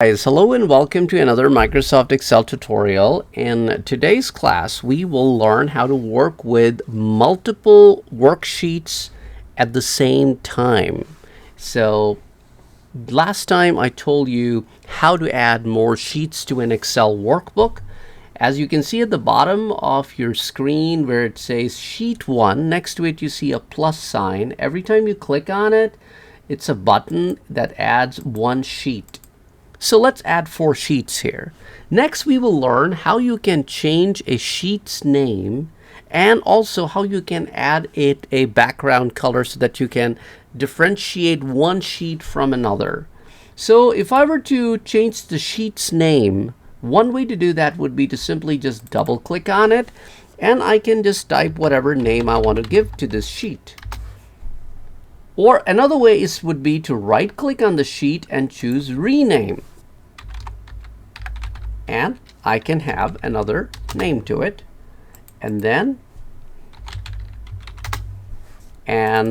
Guys, hello and welcome to another Microsoft Excel tutorial. In today's class, we will learn how to work with multiple worksheets at the same time. So last time I told you how to add more sheets to an Excel workbook. As you can see at the bottom of your screen where it says sheet 1, next to it you see a plus sign. Every time you click on it, it's a button that adds one sheet. So let's add 4 sheets here. Next, we will learn how you can change a sheet's name and also how you can add it a background color so that you can differentiate one sheet from another. So if I were to change the sheet's name, one way to do that would be to simply just double click on it and I can just type whatever name I want to give to this sheet. Or another way would be to right click on the sheet and choose rename. And I can have another name to it. And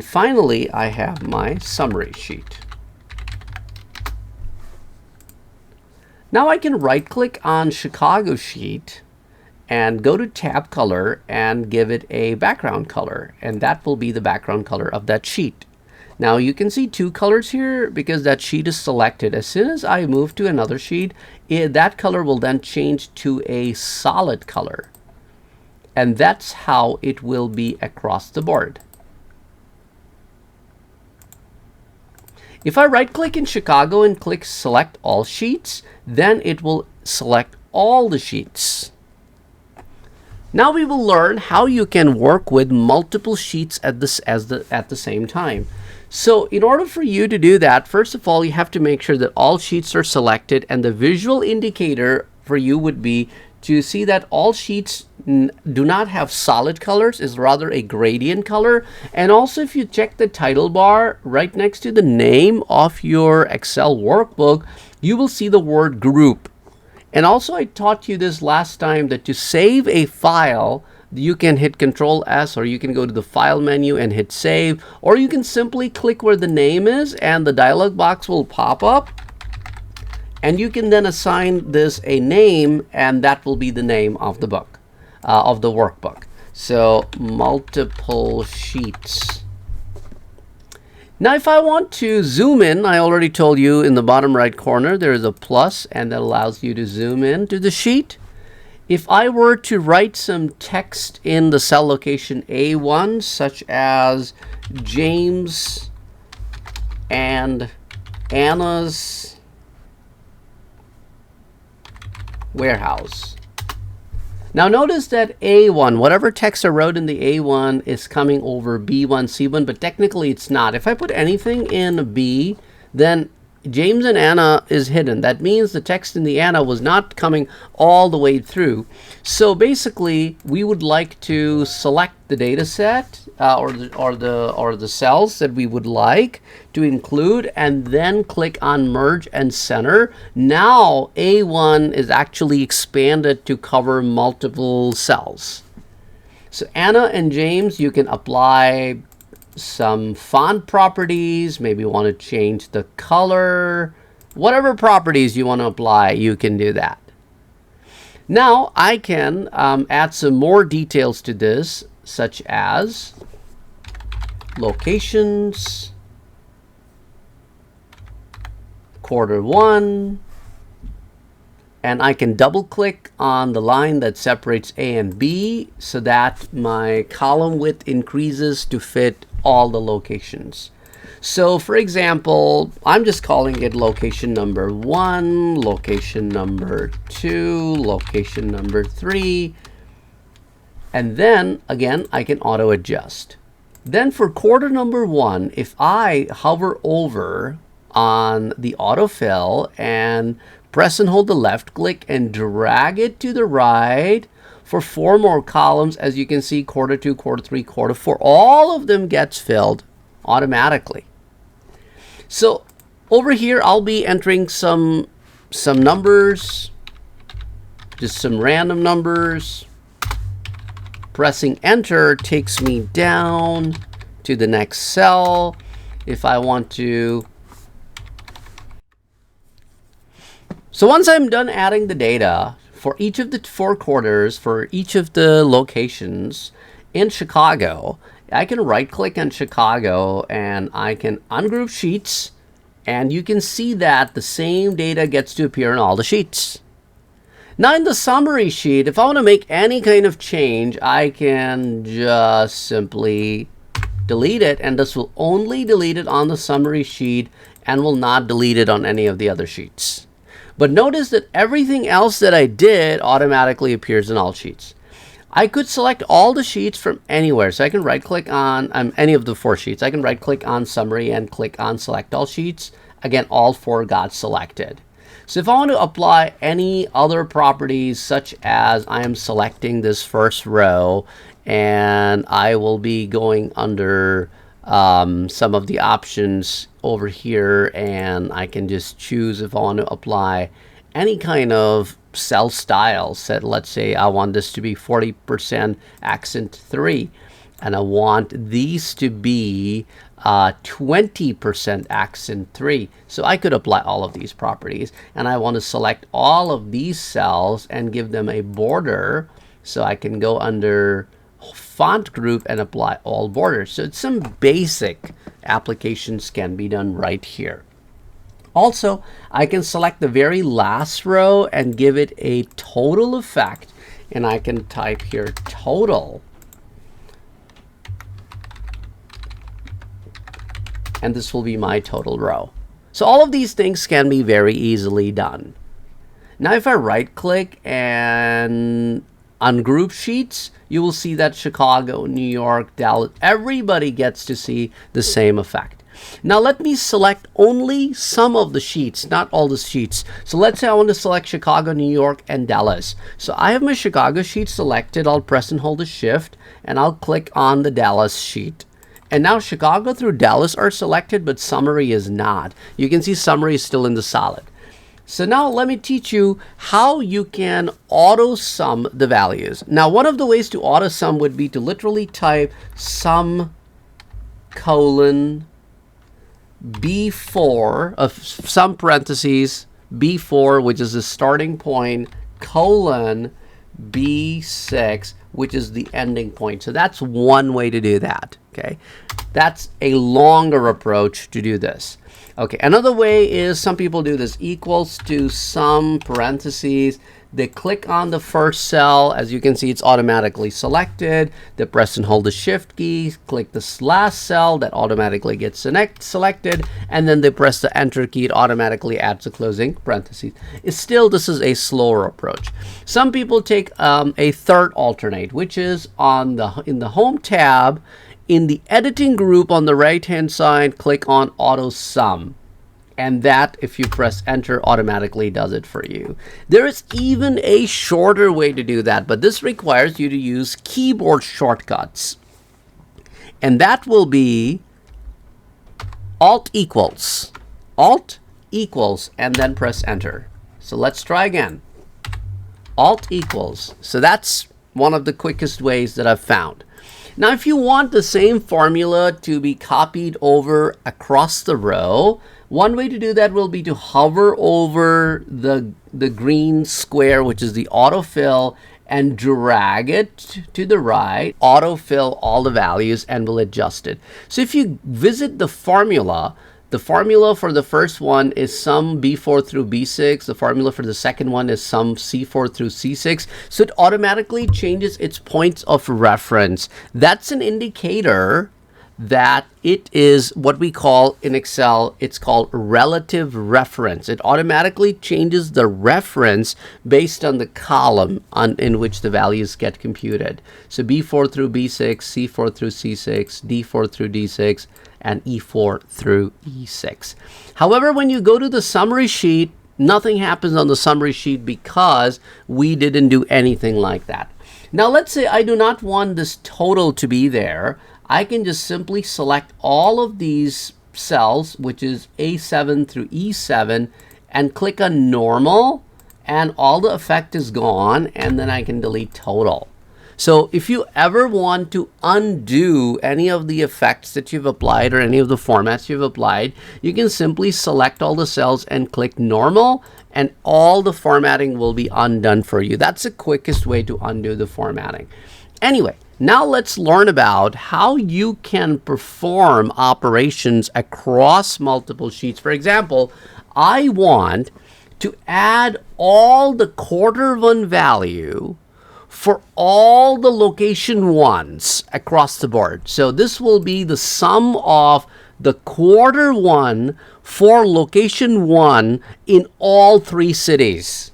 finally, I have my summary sheet. Now I can right click on Chicago sheet and go to tab color and give it a background color. And that will be the background color of that sheet. Now you can see 2 colors here because that sheet is selected. As soon as I move to another sheet, that color will then change to a solid color. And that's how it will be across the board. If I right click in Chicago and click select all sheets, then it will select all the sheets. Now we will learn how you can work with multiple sheets at the same time. So in order for you to do that, first of all, you have to make sure that all sheets are selected, and the visual indicator for you would be to see that all sheets do not have solid colors, is rather a gradient color. And also if you check the title bar right next to the name of your Excel workbook, you will see the word group. And also I taught you this last time that to save a file, you can hit Control S, or you can go to the File menu and hit Save, or you can simply click where the name is and the dialog box will pop up. And you can then assign this a name, and that will be the name of the book, of the workbook. So multiple sheets. Now if I want to zoom in, I already told you in the bottom right corner there is a plus, and that allows you to zoom in to the sheet. If I were to write some text in the cell location A1, such as James and Anna's warehouse. Now notice that A1, whatever text I wrote in the A1 is coming over B1, C1, but technically it's not. If I put anything in B, then James and Anna is hidden. That means the text in the Anna was not coming all the way through. So basically, we would like to select the data set or the cells that we would like to include, and then click on Merge and Center. Now A1 is actually expanded to cover multiple cells. So Anna and James, you can apply some font properties, maybe want to change the color, whatever properties you want to apply, you can do that. Now I can add some more details to this, such as locations, Q1, and I can double click on the line that separates A and B so that my column width increases to fit all the locations. So for example, I'm just calling it location number 1, location number 2, location number 3, and then again I can auto adjust. Then for quarter number 1, if I hover over on the autofill and press and hold the left click and drag it to the right for 4 more columns, as you can see, Q2, Q3, Q4, all of them gets filled automatically. So over here, I'll be entering some numbers, just some random numbers. Pressing enter takes me down to the next cell. If I want to So once I'm done adding the data for each of the 4 quarters, for each of the locations in Chicago, I can right click on Chicago and I can ungroup sheets, and you can see that the same data gets to appear in all the sheets. Now in the summary sheet, if I want to make any kind of change, I can just simply delete it, and this will only delete it on the summary sheet and will not delete it on any of the other sheets. But notice that everything else that I did automatically appears in all sheets. I could select all the sheets from anywhere. So I can right click on any of the 4 sheets. I can right click on summary and click on select all sheets. Again, all 4 got selected. So if I want to apply any other properties, such as I am selecting this first row, and I will be going under some of the options over here, and I can just choose if I want to apply any kind of cell style. So let's say I want this to be 40% accent 3, and I want these to be 20% accent 3. So I could apply all of these properties, and I want to select all of these cells and give them a border. So I can go under font group and apply all borders. So some basic applications can be done right here. Also, I can select the very last row and give it a total effect, and I can type here total. And this will be my total row. So all of these things can be very easily done. Now if I right click and ungroup sheets, you will see that Chicago, New York, Dallas, everybody gets to see the same effect. Now let me select only some of the sheets, not all the sheets. So let's say I want to select Chicago, New York, and Dallas. So I have my Chicago sheet selected. I'll press and hold the shift, and I'll click on the Dallas sheet. And now Chicago through Dallas are selected, but summary is not. You can see summary is still in the solid. So now let me teach you how you can auto sum the values. Now one of the ways to auto sum would be to literally type sum colon B4 of sum parentheses B4, which is the starting point, colon B6, which is the ending point. So that's one way to do that. Okay, that's a longer approach to do this. Okay, another way is some people do this equals to sum parentheses. They click on the first cell. As you can see, it's automatically selected. They press and hold the shift key, click this last cell, that automatically gets selected, and then they press the enter key. It automatically adds the closing parentheses. Still, this is a slower approach. Some people take a third alternate, which is in the home tab. In the editing group on the right hand side, click on auto sum, and that, if you press enter, automatically does it for you. There is even a shorter way to do that, but this requires you to use keyboard shortcuts, and that will be alt equals, and then press enter. So let's try again. Alt equals. So that's one of the quickest ways that I've found. Now, if you want the same formula to be copied over across the row, one way to do that will be to hover over the green square, which is the autofill, and drag it to the right, autofill all the values, and will adjust it. So if you visit the formula for the first one is sum B4 through B6. The formula for the second one is sum C4 through C6. So it automatically changes its points of reference. That's an indicator that it is what we call in Excel, it's called relative reference. It automatically changes the reference based on the column in which the values get computed. So B4 through B6, C4 through C6, D4 through D6, and E4 through E6. However, when you go to the summary sheet, nothing happens on the summary sheet because we didn't do anything like that. Now, let's say I do not want this total to be there. I can just simply select all of these cells, which is A7 through E7, and click on normal, and all the effect is gone, and then I can delete total. So if you ever want to undo any of the effects that you've applied or any of the formats you've applied, you can simply select all the cells and click normal, and all the formatting will be undone for you. That's the quickest way to undo the formatting. Anyway, now let's learn about how you can perform operations across multiple sheets. For example, I want to add all the Q1 value for all the location ones across the board. So this will be the sum of the Q1 for location 1 in all 3 cities.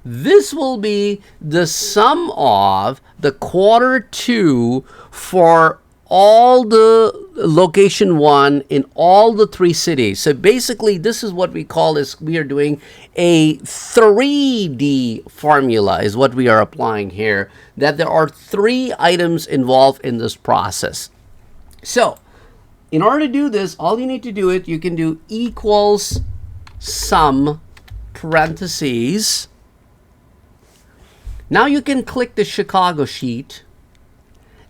This will be the sum of the Q2 for all the location 1 in all the 3 cities. So basically, this is what we call is we are doing a 3D formula is what we are applying here, that there are 3 items involved in this process. So in order to do this, all you need to do you can do equals sum parentheses. Now you can click the Chicago sheet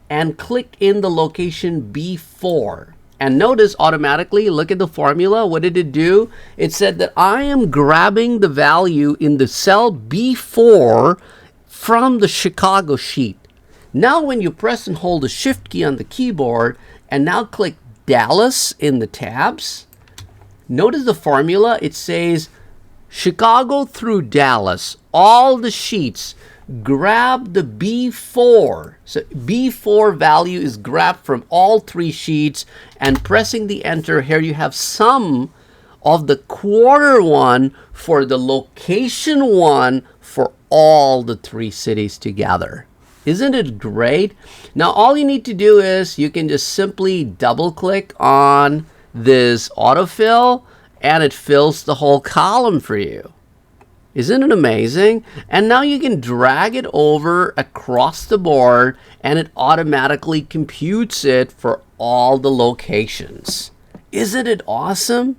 and click in the location B4. And notice automatically, look at the formula. What did it do? It said that I am grabbing the value in the cell B4 from the Chicago sheet. Now when you press and hold the Shift key on the keyboard and now click Dallas in the tabs, notice the formula. It says Chicago through Dallas, all the sheets, grab the B4. So B4 value is grabbed from all 3 sheets, and pressing the enter here you have sum of the Q1 for the location 1 for all the 3 cities together. Isn't it great? Now all you need to do is you can just simply double click on this autofill and it fills the whole column for you. Isn't it amazing? And now you can drag it over across the board and it automatically computes it for all the locations. Isn't it awesome?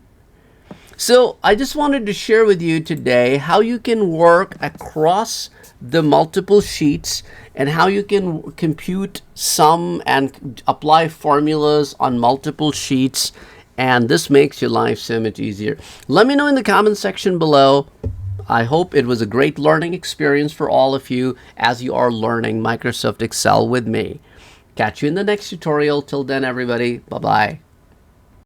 So I just wanted to share with you today how you can work across the multiple sheets and how you can compute sum and apply formulas on multiple sheets. And this makes your life so much easier. Let me know in the comment section below. I hope it was a great learning experience for all of you as you are learning Microsoft Excel with me. Catch you in the next tutorial. Till then, everybody, bye-bye.